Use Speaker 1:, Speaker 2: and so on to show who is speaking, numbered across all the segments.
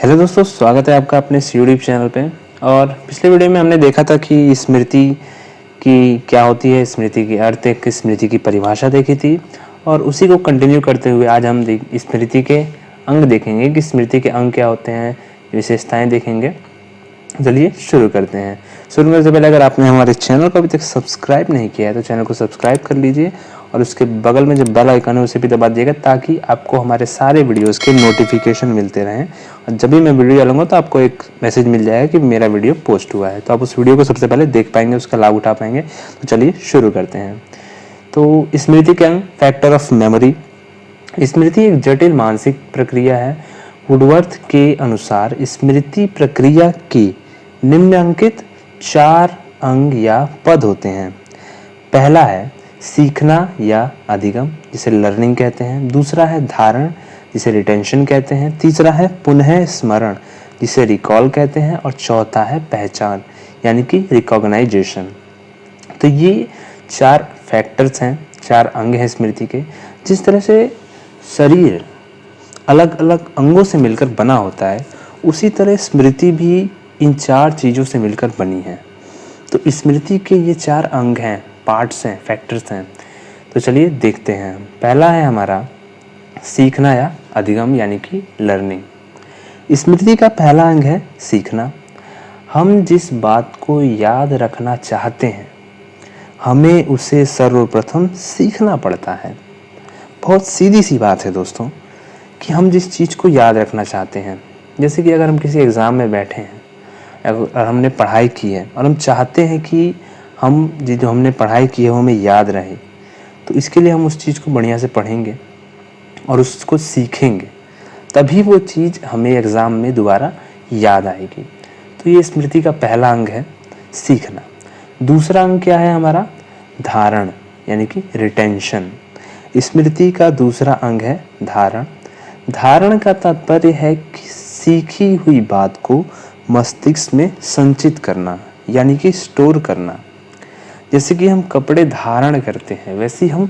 Speaker 1: Hello दोस्तों, स्वागत है आपका अपने यूट्यूब चैनल पे। और पिछले वीडियो में हमने देखा था कि स्मृति की क्या होती है, स्मृति की अर्थ, एक स्मृति की परिभाषा देखी थी। और उसी को कंटिन्यू करते हुए आज हम स्मृति के अंग देखेंगे कि स्मृति के अंग क्या होते हैं, विशेषताएं देखेंगे। चलिए शुरू करते हैं। शुरू करने से पहले अगर आपने हमारे चैनल को अभी तक सब्सक्राइब नहीं किया है तो चैनल को सब्सक्राइब कर लीजिए और उसके बगल में जो बेल आइकन है उसे भी दबा दीजिएगा ताकि आपको हमारे सारे वीडियोस के नोटिफिकेशन मिलते रहें। और जब भी मैं वीडियो डालूंगा तो आपको एक मैसेज मिल जाएगा कि मेरा वीडियो पोस्ट हुआ है, तो आप उस वीडियो को सबसे पहले देख पाएंगे, उसका लाभ उठा पाएंगे। तो चलिए शुरू करते हैं। तो स्मृति के अंग, फैक्टर ऑफ मेमोरी। स्मृति एक जटिल मानसिक प्रक्रिया है। वुडवर्थ के अनुसार स्मृति प्रक्रिया के निम्नलिखित 4 अंग या पद होते हैं। पहला है सीखना या अधिगम, जिसे लर्निंग कहते हैं। दूसरा है धारण, जिसे रिटेंशन कहते हैं। तीसरा है पुनः स्मरण, जिसे रिकॉल कहते हैं। और चौथा है पहचान, यानी कि रिकॉग्नाइजेशन। तो ये 4 फैक्टर्स हैं, 4 अंग हैं स्मृति के। जिस तरह से शरीर अलग अलग अंगों से मिलकर बना होता है, उसी तरह स्मृति भी इन 4 चीज़ों से मिलकर बनी है। तो स्मृति के ये 4 अंग हैं, पार्ट्स हैं, फैक्टर्स हैं। तो चलिए देखते हैं। पहला है हमारा सीखना या अधिगम, यानी कि लर्निंग। स्मृति का पहला अंग है सीखना। हम जिस बात को याद रखना चाहते हैं, हमें उसे सर्वप्रथम सीखना पड़ता है। बहुत सीधी सी बात है दोस्तों कि हम जिस चीज़ को याद रखना चाहते हैं, जैसे कि अगर हम किसी एग्ज़ाम में बैठे हैं और हमने पढ़ाई की है और हम चाहते हैं कि हम जो हमने पढ़ाई की है वो हमें याद रहे, तो इसके लिए हम उस चीज़ को बढ़िया से पढ़ेंगे और उसको सीखेंगे, तभी वो चीज़ हमें एग्ज़ाम में दोबारा याद आएगी। तो ये स्मृति का पहला अंग है, सीखना। दूसरा अंग क्या है हमारा? धारण, यानी कि रिटेंशन। स्मृति का दूसरा अंग है धारण। धारण का तात्पर्य है कि सीखी हुई बात को मस्तिष्क में संचित करना, यानी कि स्टोर करना। जैसे कि हम कपड़े धारण करते हैं, वैसे ही हम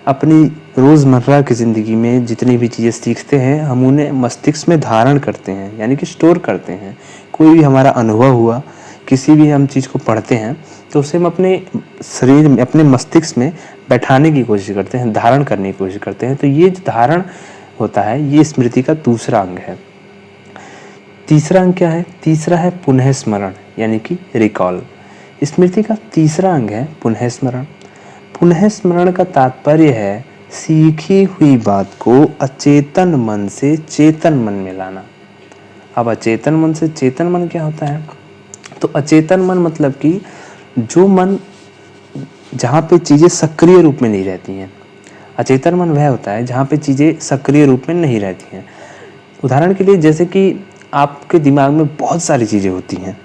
Speaker 1: अपनी रोज़मर्रा की ज़िंदगी में जितनी भी चीज़ें सीखते हैं, हम उन्हें मस्तिष्क में धारण करते हैं, यानी कि स्टोर करते हैं। कोई भी हमारा अनुभव हुआ, किसी भी हम चीज़ को पढ़ते हैं, तो उसे हम अपने शरीर में, अपने मस्तिष्क में बैठाने की कोशिश करते हैं, धारण करने की कोशिश करते हैं। तो ये जो धारण होता है, ये स्मृति का दूसरा अंग है। तीसरा अंग क्या है? तीसरा है पुनः स्मरण, यानी कि रिकॉल। स्मृति का तीसरा अंग है पुनः स्मरण। पुनः स्मरण का तात्पर्य है सीखी हुई बात को अचेतन मन से चेतन मन में लाना। अब अचेतन मन से चेतन मन क्या होता है? तो अचेतन मन मतलब कि जो मन जहाँ पे चीज़ें सक्रिय रूप में नहीं रहती हैं। अचेतन मन वह होता है जहाँ पे चीज़ें सक्रिय रूप में नहीं रहती हैं। उदाहरण के लिए, जैसे कि आपके दिमाग में बहुत सारी चीज़ें होती हैं,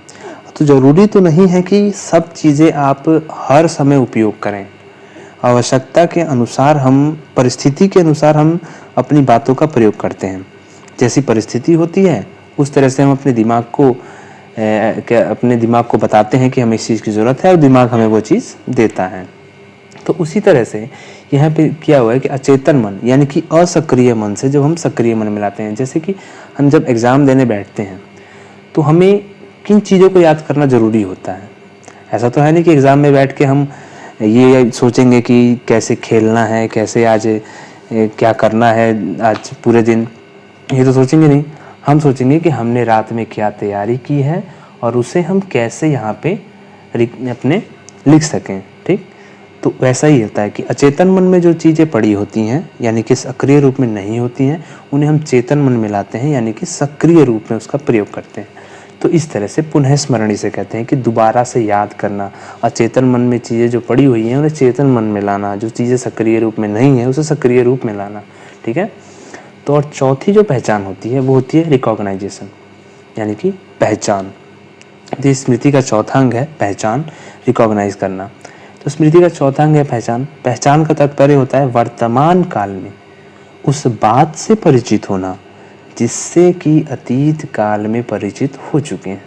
Speaker 1: तो ज़रूरी तो नहीं है कि सब चीज़ें आप हर समय उपयोग करें। आवश्यकता के अनुसार हम, परिस्थिति के अनुसार हम अपनी बातों का प्रयोग करते हैं। जैसी परिस्थिति होती है उस तरह से हम अपने दिमाग को बताते हैं कि हमें इस चीज़ की ज़रूरत है और दिमाग हमें वो चीज़ देता है। तो उसी तरह से यहाँ पे क्या हुआ है कि अचेतन मन, यानी कि असक्रिय मन से जब हम सक्रिय मन मिलाते हैं। जैसे कि हम जब एग्ज़ाम देने बैठते हैं तो हमें किन चीज़ों को याद करना ज़रूरी होता है। ऐसा तो है नहीं कि एग्ज़ाम में बैठ के हम ये सोचेंगे कि कैसे खेलना है, कैसे आज क्या करना है आज पूरे दिन, ये तो सोचेंगे नहीं। हम सोचेंगे कि हमने रात में क्या तैयारी की है और उसे हम कैसे यहाँ पे अपने लिख सकें। ठीक, तो वैसा ही होता है कि अचेतन मन में जो चीज़ें पड़ी होती हैं, यानी कि सक्रिय रूप में नहीं होती हैं, उन्हें हम चेतन मन में लाते हैं, यानी कि सक्रिय रूप में उसका प्रयोग करते हैं। तो इस तरह से पुनः स्मरण इसे कहते हैं कि दोबारा से याद करना। अचेतन मन में चीज़ें जो पड़ी हुई हैं उन्हें चेतन मन में लाना, जो चीज़ें सक्रिय रूप में नहीं है उसे सक्रिय रूप में लाना। ठीक है। तो और चौथी जो पहचान होती है वो होती है रिकॉग्नाइजेशन, यानी कि पहचान। तो स्मृति का चौथा अंग है पहचान, रिकॉग्नाइज करना। तो स्मृति का चौथा अंग है पहचान। पहचान का तात्पर्य होता है वर्तमान काल में उस बात से परिचित होना जिससे कि अतीत काल में परिचित हो चुके हैं।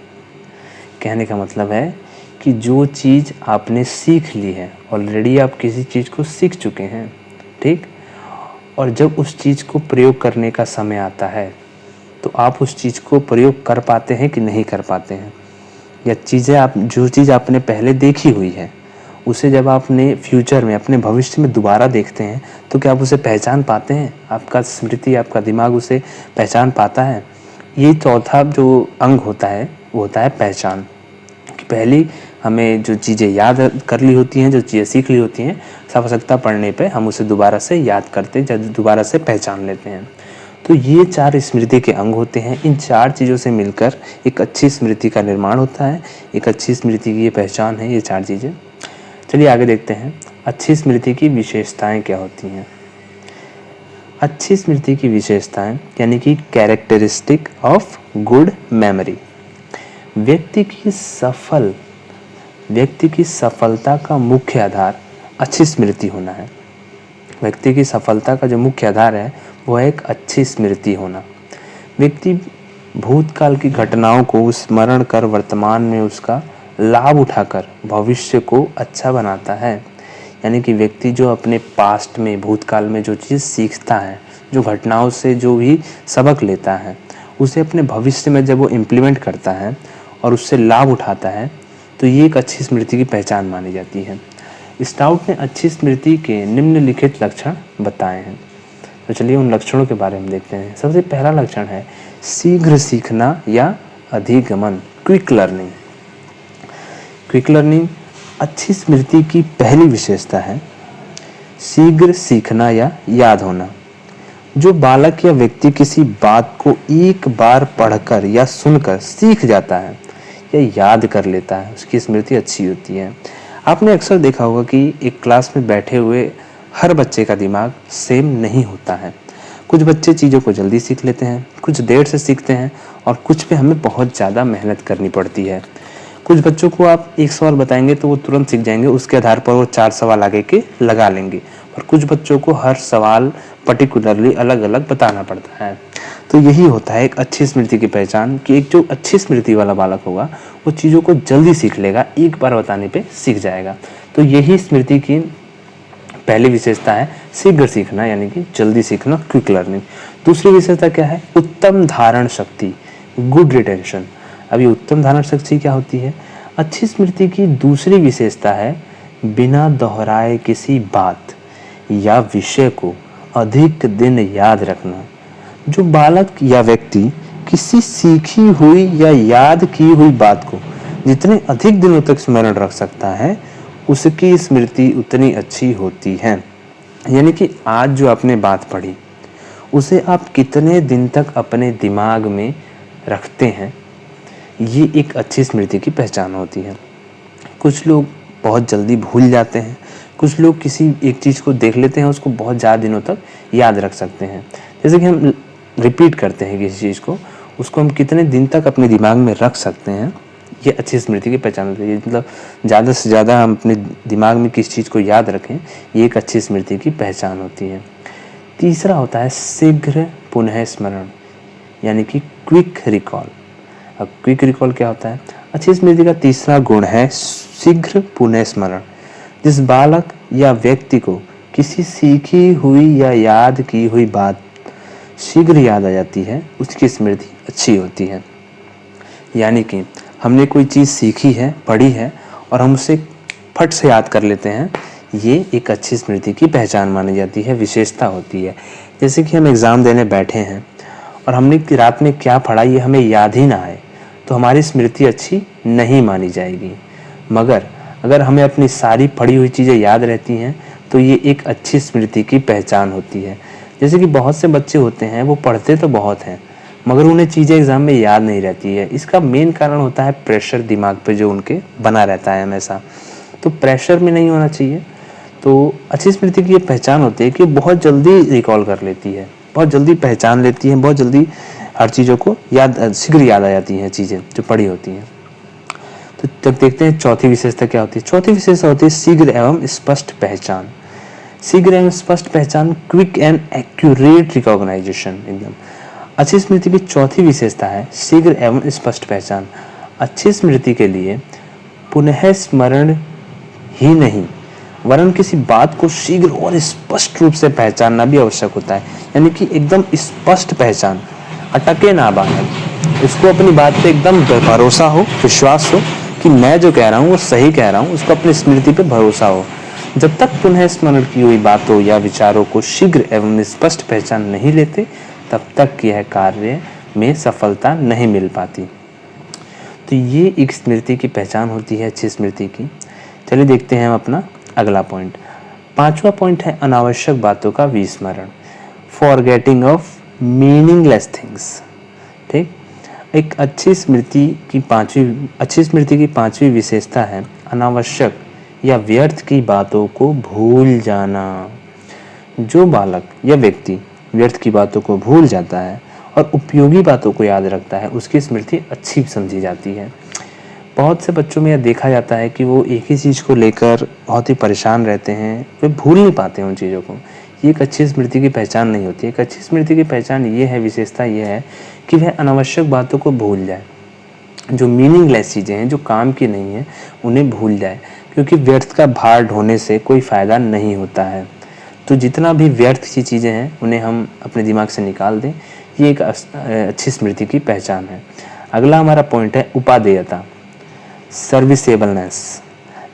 Speaker 1: कहने का मतलब है कि जो चीज़ आपने सीख ली है, ऑलरेडी आप किसी चीज़ को सीख चुके हैं, ठीक, और जब उस चीज़ को प्रयोग करने का समय आता है तो आप उस चीज़ को प्रयोग कर पाते हैं कि नहीं कर पाते हैं, या जो चीज़ आपने पहले देखी हुई है उसे जब आपने फ्यूचर में अपने भविष्य में दोबारा देखते हैं तो क्या आप उसे पहचान पाते हैं? आपका स्मृति, आपका दिमाग उसे पहचान पाता है? ये चौथा जो अंग होता है वो होता है पहचान। कि पहले हमें जो चीज़ें याद कर ली होती हैं, जो चीज़ें सीख ली होती हैं, आवश्यकता पड़ने पे हम उसे दोबारा से याद करते हैं, दोबारा से पहचान लेते हैं। तो ये 4 स्मृति के अंग होते हैं। इन 4 चीज़ों से मिलकर एक अच्छी स्मृति का निर्माण होता है। एक अच्छी स्मृति की ये पहचान है, ये 4 चीज़ें। चलिए आगे देखते हैं अच्छी स्मृति की विशेषताएं क्या होती हैं। अच्छी स्मृति की विशेषताएं यानी कि कैरेक्टरिस्टिक ऑफ गुड मेमोरी। व्यक्ति की सफलता का मुख्य आधार अच्छी स्मृति होना है। व्यक्ति की सफलता का जो मुख्य आधार है वो है एक अच्छी स्मृति होना। व्यक्ति भूतकाल की घटनाओं को स्मरण कर वर्तमान में उसका लाभ उठाकर भविष्य को अच्छा बनाता है। यानी कि व्यक्ति जो अपने पास्ट में, भूतकाल में जो चीज़ सीखता है, जो घटनाओं से जो भी सबक लेता है, उसे अपने भविष्य में जब वो इम्प्लीमेंट करता है और उससे लाभ उठाता है तो ये एक अच्छी स्मृति की पहचान मानी जाती है। स्टाउट ने अच्छी स्मृति के निम्नलिखित लक्षण बताए हैं। तो चलिए उन लक्षणों के बारे में देखते हैं। सबसे पहला लक्षण है शीघ्र सीखना या अधिगमन, क्विक लर्निंग। क्विक लर्निंग अच्छी स्मृति की पहली विशेषता है शीघ्र सीखना या याद होना। जो बालक या व्यक्ति किसी बात को एक बार पढ़कर या सुनकर सीख जाता है या याद कर लेता है, उसकी स्मृति अच्छी होती है। आपने अक्सर देखा होगा कि एक क्लास में बैठे हुए हर बच्चे का दिमाग सेम नहीं होता है। कुछ बच्चे चीज़ों को जल्दी सीख लेते हैं, कुछ देर से सीखते हैं और कुछ पे हमें बहुत ज़्यादा मेहनत करनी पड़ती है। कुछ बच्चों को आप एक सवाल बताएंगे तो वो तुरंत सीख जाएंगे, उसके आधार पर वो 4 सवाल आगे के लगा लेंगे। और कुछ बच्चों को हर सवाल पर्टिकुलरली अलग अलग बताना पड़ता है। तो यही होता है एक अच्छी स्मृति की पहचान कि एक जो अच्छी स्मृति वाला बालक होगा वो चीज़ों को जल्दी सीख लेगा, एक बार बताने पे सीख जाएगा। तो यही स्मृति की पहली विशेषता है शीघ्र सीखना, यानी कि जल्दी सीखना, क्विक लर्निंग। दूसरी विशेषता क्या है? उत्तम धारण शक्ति, गुड रिटेंशन। अभी उत्तम धारण शक्ति क्या होती है? अच्छी स्मृति की दूसरी विशेषता है बिना दोहराए किसी बात या विषय को अधिक दिन याद रखना। जो बालक या व्यक्ति किसी सीखी हुई या याद की हुई बात को जितने अधिक दिनों तक स्मरण रख सकता है उसकी स्मृति उतनी अच्छी होती है। यानी कि आज जो आपने बात पढ़ी उसे आप कितने दिन तक अपने दिमाग में रखते हैं, ये एक अच्छी स्मृति की पहचान होती है। कुछ लोग बहुत जल्दी भूल जाते हैं, कुछ लोग किसी एक चीज़ को देख लेते हैं, उसको बहुत ज़्यादा दिनों तक याद रख सकते हैं। जैसे कि हम रिपीट करते हैं किसी चीज़ को, उसको हम कितने दिन तक अपने दिमाग में रख सकते हैं, ये अच्छी स्मृति की पहचान होती है। मतलब ज़्यादा से ज़्यादा हम अपने दिमाग में किस चीज़ को याद रखें, ये एक अच्छी स्मृति की पहचान होती है। तीसरा होता है शीघ्र पुनः स्मरण, यानी कि क्विक रिकॉल। अब क्विक रिकॉल क्या होता है? अच्छी स्मृति का तीसरा गुण है शीघ्र पुनः स्मरण। जिस बालक या व्यक्ति को किसी सीखी हुई या याद की हुई बात शीघ्र याद आ जाती है उसकी स्मृति अच्छी होती है। यानी कि हमने कोई चीज़ सीखी है, पढ़ी है और हम उसे फट से याद कर लेते हैं, ये एक अच्छी स्मृति की पहचान मानी जाती है, विशेषता होती है। जैसे कि हम एग्ज़ाम देने बैठे हैं और हमने रात में क्या पढ़ा ये हमें याद ही ना आए तो हमारी स्मृति अच्छी नहीं मानी जाएगी। मगर अगर हमें अपनी सारी पढ़ी हुई चीज़ें याद रहती हैं तो ये एक अच्छी स्मृति की पहचान होती है। जैसे कि बहुत से बच्चे होते हैं वो पढ़ते तो बहुत हैं मगर उन्हें चीज़ें एग्ज़ाम में याद नहीं रहती है। इसका मेन कारण होता है प्रेशर दिमाग पे जो उनके बना रहता है हमेशा। तो प्रेशर में नहीं होना चाहिए। तो अच्छी स्मृति की ये पहचान होती है कि बहुत जल्दी रिकॉल कर लेती है, बहुत जल्दी पहचान लेती है, बहुत जल्दी हर चीज़ों को शीघ्र याद आ जाती हैं चीज़ें जो पढ़ी होती हैं। तो जब देखते हैं चौथी विशेषता क्या होती है। चौथी विशेषता होती है शीघ्र एवं स्पष्ट पहचान। शीघ्र एवं स्पष्ट पहचान, क्विक एंड एक्यूरेट रिकॉग्नाइजेशन। एकदम अच्छी स्मृति की चौथी विशेषता है शीघ्र एवं स्पष्ट पहचान। अच्छी स्मृति के लिए पुनः स्मरण ही नहीं वरन किसी बात को शीघ्र और स्पष्ट रूप से पहचानना भी आवश्यक होता है। यानी कि एकदम स्पष्ट पहचान। अटके ना बालक, उसको अपनी बात पे एकदम भरोसा हो, विश्वास हो कि मैं जो कह रहा हूँ वो सही कह रहा हूँ, उसको अपनी स्मृति पे भरोसा हो। जब तक पुनः स्मरण की हुई बातों या विचारों को शीघ्र एवं स्पष्ट पहचान नहीं लेते, तब तक यह कार्य में सफलता नहीं मिल पाती। तो ये एक स्मृति की पहचान होती है, अच्छी स्मृति की। चलिए देखते हैं हम अपना अगला पॉइंट। 5वां पॉइंट है अनावश्यक बातों का विस्मरण, फॉरगेटिंग ऑफ मीनिंगलेस थिंग्स। ठीक, एक अच्छी स्मृति की पांचवी विशेषता है अनावश्यक या व्यर्थ की बातों को भूल जाना। जो बालक या व्यक्ति व्यर्थ की बातों को भूल जाता है और उपयोगी बातों को याद रखता है, उसकी स्मृति अच्छी समझी जाती है। बहुत से बच्चों में यह देखा जाता है कि वो एक ही चीज़ को लेकर बहुत ही परेशान रहते हैं, वे भूल नहीं पाते उन चीज़ों को। ये एक अच्छी स्मृति की पहचान नहीं होती। एक अच्छी स्मृति की पहचान ये है, विशेषता ये है कि वह अनावश्यक बातों को भूल जाए, जो मीनिंगलेस चीज़ें हैं, जो काम की नहीं है, उन्हें भूल जाए, क्योंकि व्यर्थ का भार ढोने से कोई फ़ायदा नहीं होता है। तो जितना भी व्यर्थ सी चीज़ें हैं उन्हें हम अपने दिमाग से निकाल दें, ये एक अच्छी स्मृति की पहचान है। अगला हमारा पॉइंट है उपादेयता, सर्विसेबलनेस।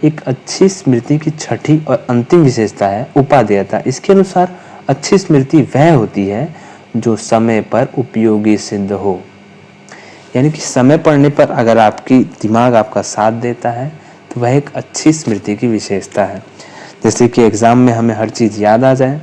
Speaker 1: एक अच्छी स्मृति की छठी और अंतिम विशेषता है उपादेयता। इसके अनुसार अच्छी स्मृति वह होती है जो समय पर उपयोगी सिद्ध हो। यानी कि समय पड़ने पर अगर आपकी दिमाग आपका साथ देता है तो वह एक अच्छी स्मृति की विशेषता है। जैसे कि एग्ज़ाम में हमें हर चीज़ याद आ जाए,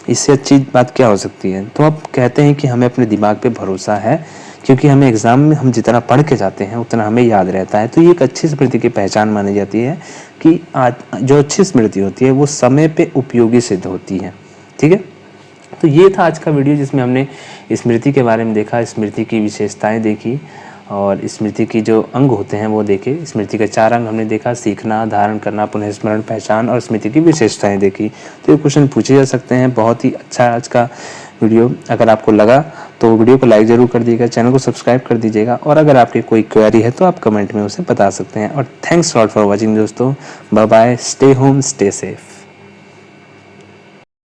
Speaker 1: इससे अच्छी बात क्या हो सकती है। तो आप कहते हैं कि हमें अपने दिमाग पे भरोसा है, क्योंकि हमें एग्ज़ाम में हम जितना पढ़ के जाते हैं उतना हमें याद रहता है। तो ये एक अच्छी स्मृति की पहचान मानी जाती है कि आज जो अच्छी स्मृति होती है वो समय पे उपयोगी सिद्ध होती है। ठीक है, तो ये था आज का वीडियो जिसमें हमने स्मृति के बारे में देखा, स्मृति की विशेषताएं देखी और स्मृति की जो अंग होते हैं वो देखे। स्मृति के 4 अंग हमने देखा, सीखना, धारण करना, पुनः स्मरण, पहचान और स्मृति की विशेषताएं देखी। तो ये क्वेश्चन पूछे जा सकते हैं। बहुत ही अच्छा आज का वीडियो। अगर आपको लगा तो वीडियो को लाइक ज़रूर कर दीजिएगा, चैनल को सब्सक्राइब कर दीजिएगा और अगर आपकी कोई क्वेरी है तो आप कमेंट में उसे बता सकते हैं। और थैंक्स लॉट फॉर वॉचिंग दोस्तों। Bye bye, stay home, stay safe.